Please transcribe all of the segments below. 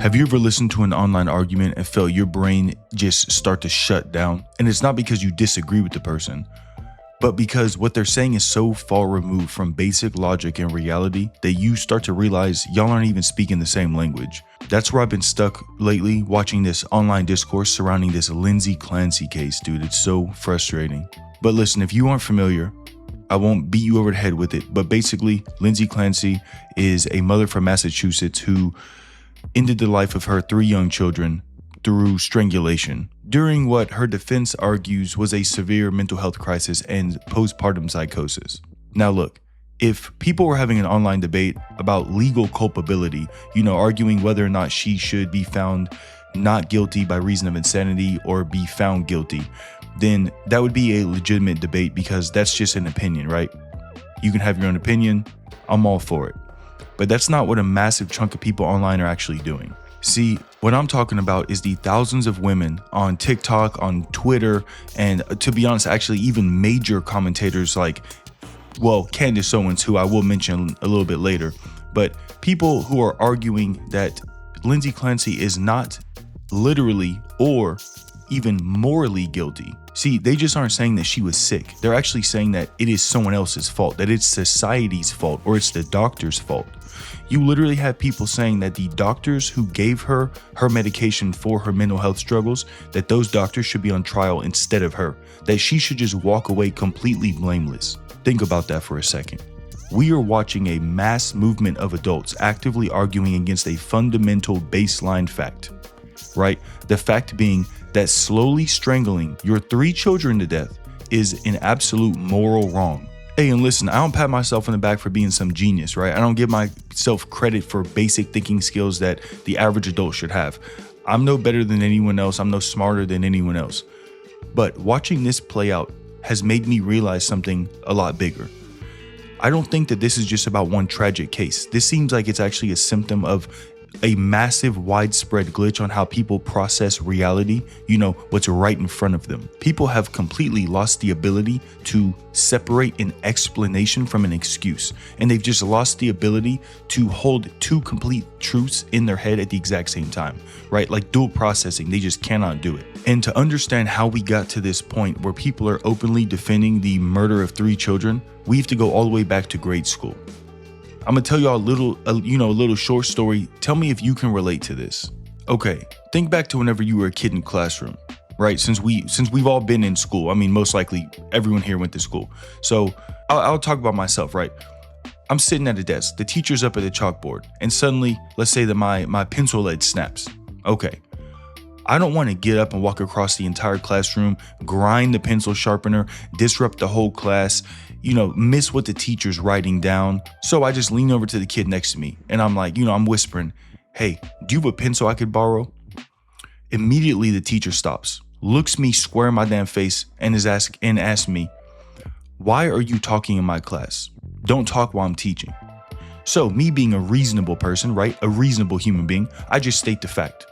Have you ever listened to an online argument and felt your brain just start to shut down? And it's not because you disagree with the person, but because what they're saying is so far removed from basic logic and reality that you start to realize y'all aren't even speaking the same language. That's where I've been stuck lately, watching this online discourse surrounding this Lindsay Clancy case, dude. It's so frustrating. But listen, if you aren't familiar, I won't beat you over the head with it, but basically, Lindsay Clancy is a mother from Massachusetts who ended the life of her 3 young children through strangulation during what her defense argues was a severe mental health crisis and postpartum psychosis. Now look, if people were having an online debate about legal culpability, arguing whether or not she should be found not guilty by reason of insanity or be found guilty, then that would be a legitimate debate because that's just an opinion, right? You can have your own opinion. I'm all for it. But that's not what a massive chunk of people online are actually doing. See, what I'm talking about is the thousands of women on TikTok, on Twitter, and to be honest, actually even major commentators like, Candace Owens, who I will mention a little bit later, but people who are arguing that Lindsay Clancy is not literally or even morally guilty. See, they just aren't saying that she was sick. They're actually saying that it is someone else's fault, that it's society's fault, or it's the doctor's fault. You literally have people saying that the doctors who gave her medication for her mental health struggles, that those doctors should be on trial instead of her, that she should just walk away completely blameless. Think about that for a second. We are watching a mass movement of adults actively arguing against a fundamental baseline fact, right? The fact being that slowly strangling your 3 children to death is an absolute moral wrong. Hey, and listen, I don't pat myself on the back for being some genius, right? I don't give myself credit for basic thinking skills that the average adult should have. I'm no better than anyone else. I'm no smarter than anyone else. But watching this play out has made me realize something a lot bigger. I don't think that this is just about one tragic case. This seems like it's actually a symptom of a massive widespread glitch on how people process reality, what's right in front of them. People have completely lost the ability to separate an explanation from an excuse, and they've just lost the ability to hold 2 complete truths in their head at the exact same time, right? Like dual processing, they just cannot do it. And to understand how we got to this point where people are openly defending the murder of 3 children, we have to go all the way back to grade school. I'm gonna tell y'all a little short story. Tell me if you can relate to this. Okay, think back to whenever you were a kid in classroom, right? Since we've all been in school. I mean, most likely everyone here went to school. So I'll talk about myself, right? I'm sitting at a desk. The teacher's up at the chalkboard, and suddenly, let's say that my pencil lead snaps. Okay, I don't want to get up and walk across the entire classroom, grind the pencil sharpener, disrupt the whole class, miss what the teacher's writing down. So I just lean over to the kid next to me and I'm like, I'm whispering, "Hey, do you have a pencil I could borrow?" Immediately the teacher stops, looks me square in my damn face and asks me, "Why are you talking in my class? Don't talk while I'm teaching." So me being a reasonable person, right? A reasonable human being, I just state the fact.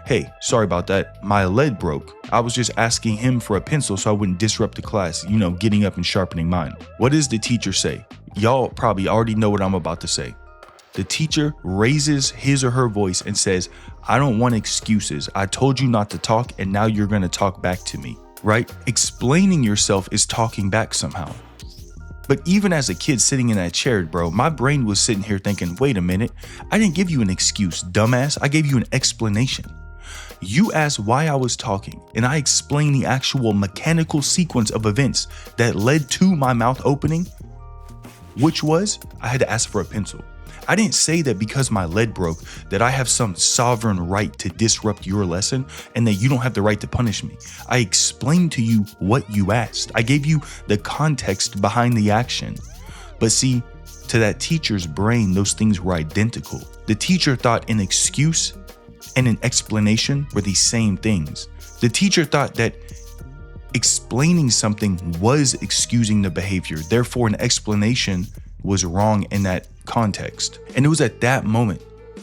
"Hey, sorry about that. My lead broke. I was just asking him for a pencil so I wouldn't disrupt the class, getting up and sharpening mine." What does the teacher say? Y'all probably already know what I'm about to say. The teacher raises his or her voice and says, "I don't want excuses. I told you not to talk and now you're going to talk back to me," right? Explaining yourself is talking back somehow. But even as a kid sitting in that chair, bro, my brain was sitting here thinking, wait a minute, I didn't give you an excuse, dumbass. I gave you an explanation. You asked why I was talking, and I explained the actual mechanical sequence of events that led to my mouth opening, which was I had to ask for a pencil. I didn't say that because my lead broke that I have some sovereign right to disrupt your lesson and that you don't have the right to punish me. I explained to you what you asked. I gave you the context behind the action. But see, to that teacher's brain, those things were identical. The teacher thought an excuse and an explanation were the same things. The teacher thought that explaining something was excusing the behavior. Therefore, an explanation was wrong in that context. And it was at that moment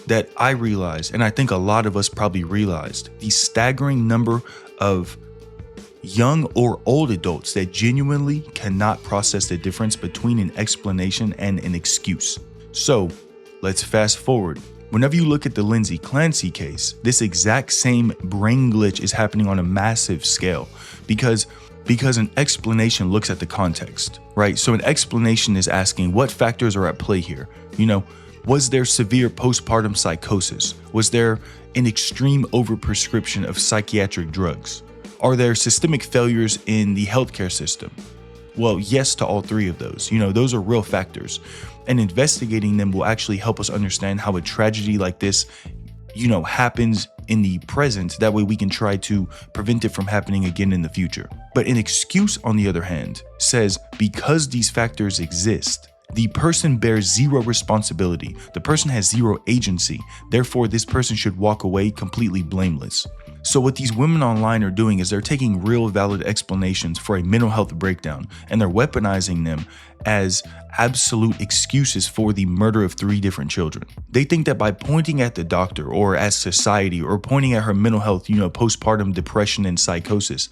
that I realized, and I think a lot of us probably realized, the staggering number of young or old adults that genuinely cannot process the difference between an explanation and an excuse. So let's fast forward. Whenever you look at the Lindsay Clancy case, this exact same brain glitch is happening on a massive scale because an explanation looks at the context, right? So an explanation is asking what factors are at play here. Was there severe postpartum psychosis? Was there an extreme overprescription of psychiatric drugs? Are there systemic failures in the healthcare system? Well, yes to all three of those. Those are real factors. And investigating them will actually help us understand how a tragedy like this, happens in the present. That way we can try to prevent it from happening again in the future. But an excuse, on the other hand, says because these factors exist, the person bears zero responsibility. The person has zero agency. Therefore, this person should walk away completely blameless. So what these women online are doing is they're taking real valid explanations for a mental health breakdown and they're weaponizing them as absolute excuses for the murder of 3 different children. They think that by pointing at the doctor or at society or pointing at her mental health, postpartum depression and psychosis,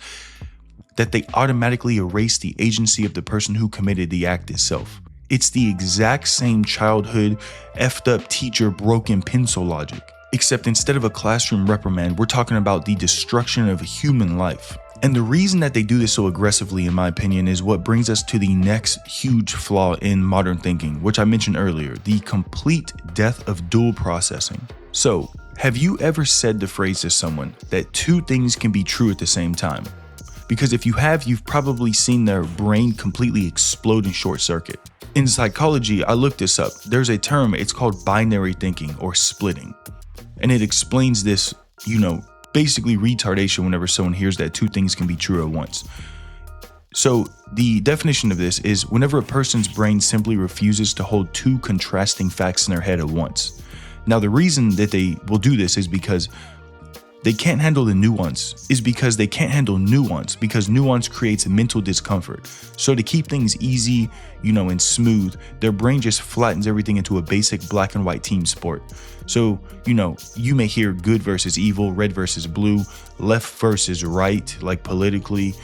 that they automatically erase the agency of the person who committed the act itself. It's the exact same childhood, effed up teacher, broken pencil logic. Except instead of a classroom reprimand, we're talking about the destruction of a human life. And the reason that they do this so aggressively, in my opinion, is what brings us to the next huge flaw in modern thinking, which I mentioned earlier, the complete death of dual processing. So, have you ever said the phrase to someone that 2 things can be true at the same time? Because if you have, you've probably seen their brain completely explode and short circuit. In psychology, I looked this up. There's a term, it's called binary thinking or splitting. And it explains this, basically retardation whenever someone hears that 2 things can be true at once. So the definition of this is whenever a person's brain simply refuses to hold 2 contrasting facts in their head at once. Now, the reason that they will do this is because they can't handle the nuance, because nuance creates mental discomfort. So to keep things easy, and smooth, their brain just flattens everything into a basic black and white team sport. So, you may hear good versus evil, red versus blue, left versus right, like politically,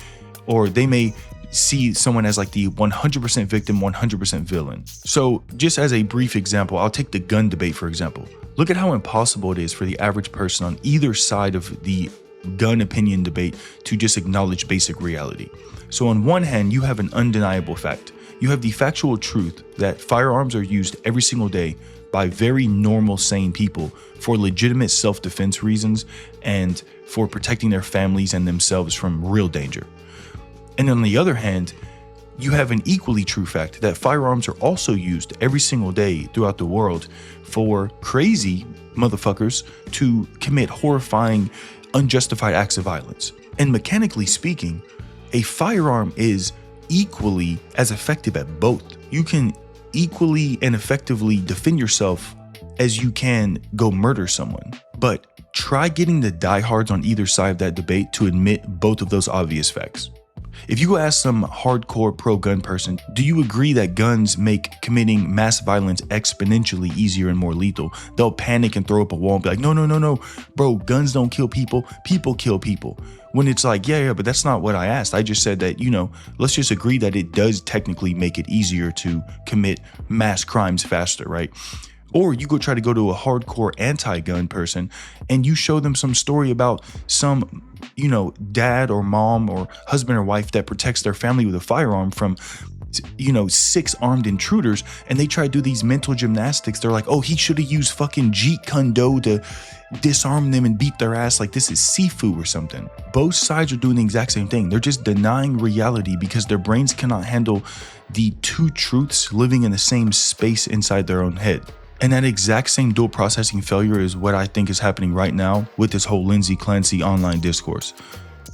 or they may see someone as like the 100% victim, 100% villain. So just as a brief example, I'll take the gun debate, for example. Look at how impossible it is for the average person on either side of the gun opinion debate to just acknowledge basic reality. So on one hand, you have an undeniable fact. You have the factual truth that firearms are used every single day by very normal, sane people for legitimate self-defense reasons and for protecting their families and themselves from real danger. And on the other hand, you have an equally true fact that firearms are also used every single day throughout the world for crazy motherfuckers to commit horrifying, unjustified acts of violence. And mechanically speaking, a firearm is equally as effective at both. You can equally and effectively defend yourself as you can go murder someone. But try getting the diehards on either side of that debate to admit both of those obvious facts. If you go ask some hardcore pro-gun person, do you agree that guns make committing mass violence exponentially easier and more lethal? They'll panic and throw up a wall and be like, no, bro, guns don't kill people, people kill people. When it's like, yeah, but that's not what I asked. I just said that, let's just agree that it does technically make it easier to commit mass crimes faster, right? Or you try to go to a hardcore anti-gun person and you show them some story about some, dad or mom or husband or wife that protects their family with a firearm from, 6 armed intruders, and they try to do these mental gymnastics. They're like, oh, he should have used fucking Jeet Kune Do to disarm them and beat their ass like this is Sifu or something. Both sides are doing the exact same thing. They're just denying reality because their brains cannot handle the 2 truths living in the same space inside their own head. And that exact same dual processing failure is what I think is happening right now with this whole Lindsay Clancy online discourse.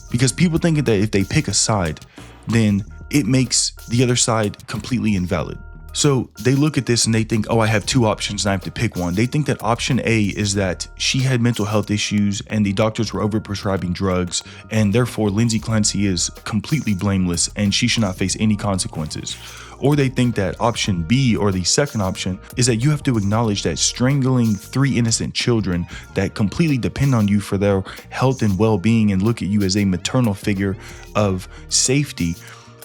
Because people think that if they pick a side, then it makes the other side completely invalid. So they look at this and they think, oh, I have 2 options and I have to pick one. They think that option A is that she had mental health issues and the doctors were overprescribing drugs, and therefore Lindsay Clancy is completely blameless and she should not face any consequences. Or they think that option B, or the second option, is that you have to acknowledge that strangling 3 innocent children that completely depend on you for their health and well-being and look at you as a maternal figure of safety,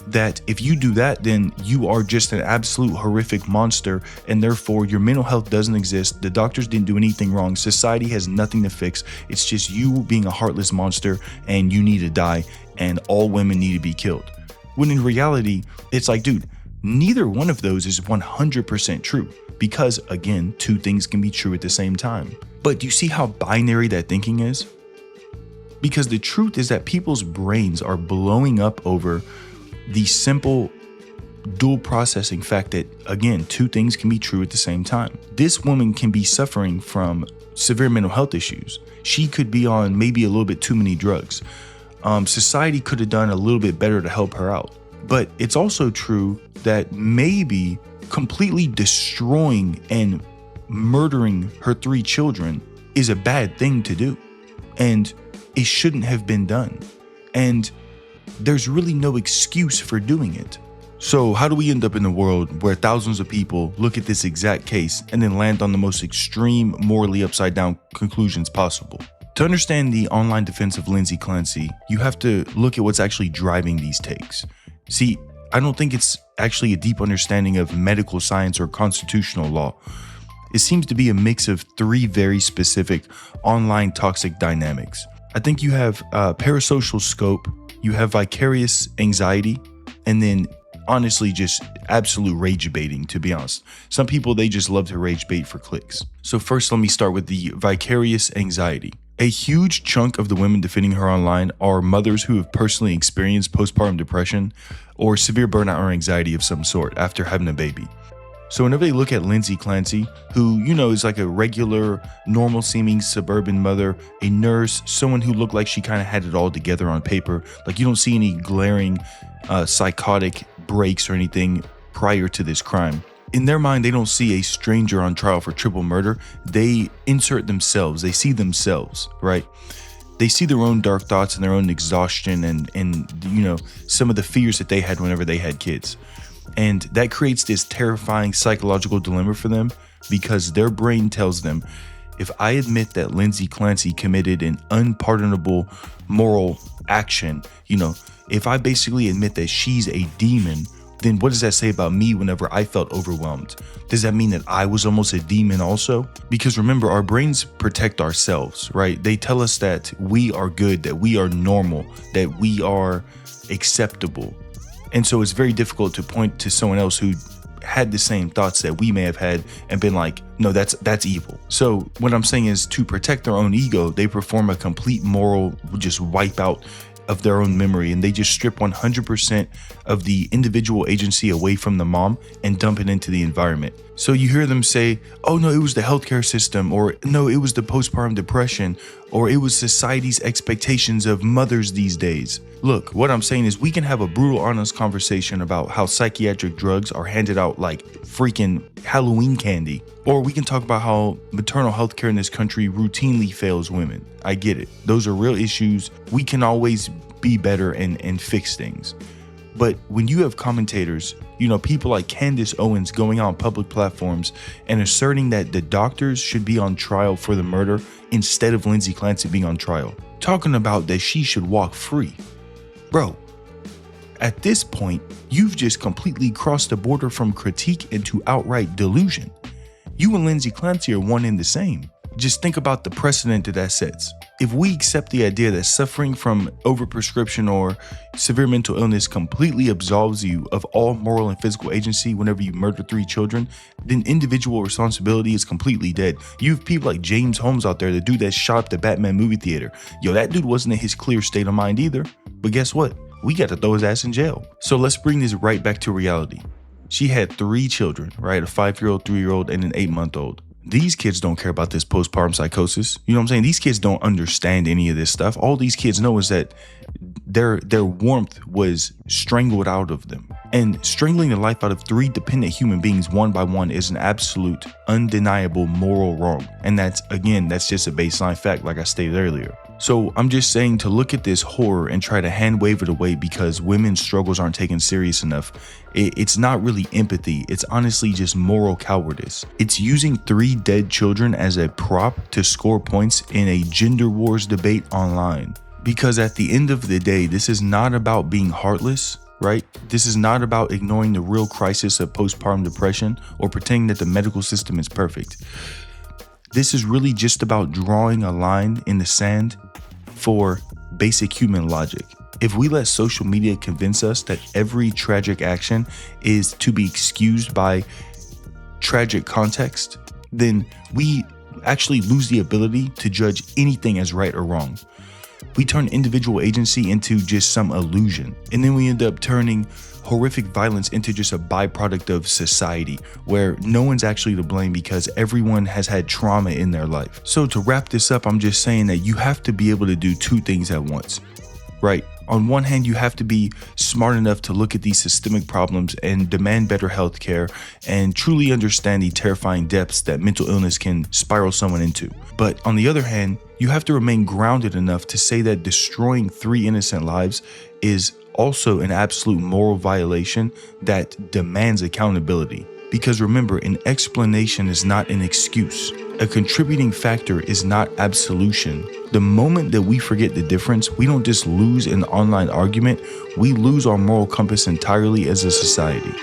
that if you do that, then you are just an absolute horrific monster, and therefore your mental health doesn't exist. The doctors didn't do anything wrong. Society has nothing to fix. It's just you being a heartless monster, and you need to die, and all women need to be killed. When in reality, it's like, dude, neither one of those is 100% true, because again, two things can be true at the same time. But do you see how binary that thinking is? Because the truth is that people's brains are blowing up over the simple dual processing fact that, again, two things can be true at the same time. This woman can be suffering from severe mental health issues. She could be on maybe a little bit too many drugs. Society could have done a little bit better to help her out. But it's also true that maybe completely destroying and murdering her 3 children is a bad thing to do. And it shouldn't have been done. And there's really no excuse for doing it. So how do we end up in a world where thousands of people look at this exact case and then land on the most extreme, morally upside down conclusions possible? To understand the online defense of Lindsay Clancy, you have to look at what's actually driving these takes. See, I don't think it's actually a deep understanding of medical science or constitutional law. It seems to be a mix of 3 very specific online toxic dynamics. I think you have parasocial scope, you have vicarious anxiety, and then honestly just absolute rage baiting, to be honest. Some people, they just love to rage bait for clicks. So first, let me start with the vicarious anxiety. A huge chunk of the women defending her online are mothers who have personally experienced postpartum depression or severe burnout or anxiety of some sort after having a baby. So whenever they look at Lindsay Clancy, who, you know, is like a regular, normal seeming suburban mother, a nurse, someone who looked like she kind of had it all together on paper, like you don't see any glaring psychotic breaks or anything prior to this crime. In their mind, they don't see a stranger on trial for triple murder. They insert themselves. They see themselves, right? They see their own dark thoughts and their own exhaustion and you know, some of the fears that they had whenever they had kids. And that creates this terrifying psychological dilemma for them, because their brain tells them, if I admit that Lindsay Clancy committed an unpardonable moral action, you know, if I basically admit that she's a demon, then what does that say about me whenever I felt overwhelmed? Does that mean that I was almost a demon also? Because remember, our brains protect ourselves, right? They tell us that we are good, that we are normal, that we are acceptable. And so it's very difficult to point to someone else who had the same thoughts that we may have had and been like, no, that's evil. So what I'm saying is, to protect their own ego, they perform a complete moral just wipe out of their own memory, and they just strip 100% of the individual agency away from the mom and dump it into the environment. So you hear them say, oh no, it was the healthcare system, or no, it was the postpartum depression, or it was society's expectations of mothers these days. Look, what I'm saying is, we can have a brutal, honest conversation about how psychiatric drugs are handed out like freaking Halloween candy. Or we can talk about how maternal health care in this country routinely fails women. I get it. Those are real issues. We can always be better and fix things. But when you have commentators, you know, people like Candace Owens going on public platforms and asserting that the doctors should be on trial for the murder instead of Lindsay Clancy being on trial, talking about that she should walk free. Bro, at this point, you've just completely crossed the border from critique into outright delusion. You and Lindsay Clancy are one and the same. Just think about the precedent that sets. If we accept the idea that suffering from overprescription or severe mental illness completely absolves you of all moral and physical agency whenever you murder 3 children, then individual responsibility is completely dead. You have people like James Holmes out there, the dude that shot up the Batman movie theater. Yo, that dude wasn't in his clear state of mind either. But guess what? We got to throw his ass in jail. So let's bring this right back to reality. She had 3 children, right? A 5-year-old, 3-year-old, and an 8-month-old. These kids don't care about this postpartum psychosis. You know what I'm saying? These kids don't understand any of this stuff. All these kids know is that their warmth was strangled out of them. And strangling the life out of 3 dependent human beings one by one is an absolute, undeniable moral wrong. And that's just a baseline fact, like I stated earlier. So I'm just saying to look at this horror and try to hand wave it away because women's struggles aren't taken serious enough. It's not really empathy. It's honestly just moral cowardice. It's using 3 dead children as a prop to score points in a gender wars debate online. Because at the end of the day, this is not about being heartless. right? This is not about ignoring the real crisis of postpartum depression or pretending that the medical system is perfect. This is really just about drawing a line in the sand for basic human logic. If we let social media convince us that every tragic action is to be excused by tragic context, then we actually lose the ability to judge anything as right or wrong. We turn individual agency into just some illusion, and then we end up turning horrific violence into just a byproduct of society where no one's actually to blame because everyone has had trauma in their life. So to wrap this up, I'm just saying that you have to be able to do two things at once, right? On one hand, you have to be smart enough to look at these systemic problems and demand better healthcare and truly understand the terrifying depths that mental illness can spiral someone into. But on the other hand, you have to remain grounded enough to say that destroying 3 innocent lives is also an absolute moral violation that demands accountability. Because remember, an explanation is not an excuse. A contributing factor is not absolution. The moment that we forget the difference, we don't just lose an online argument, we lose our moral compass entirely as a society.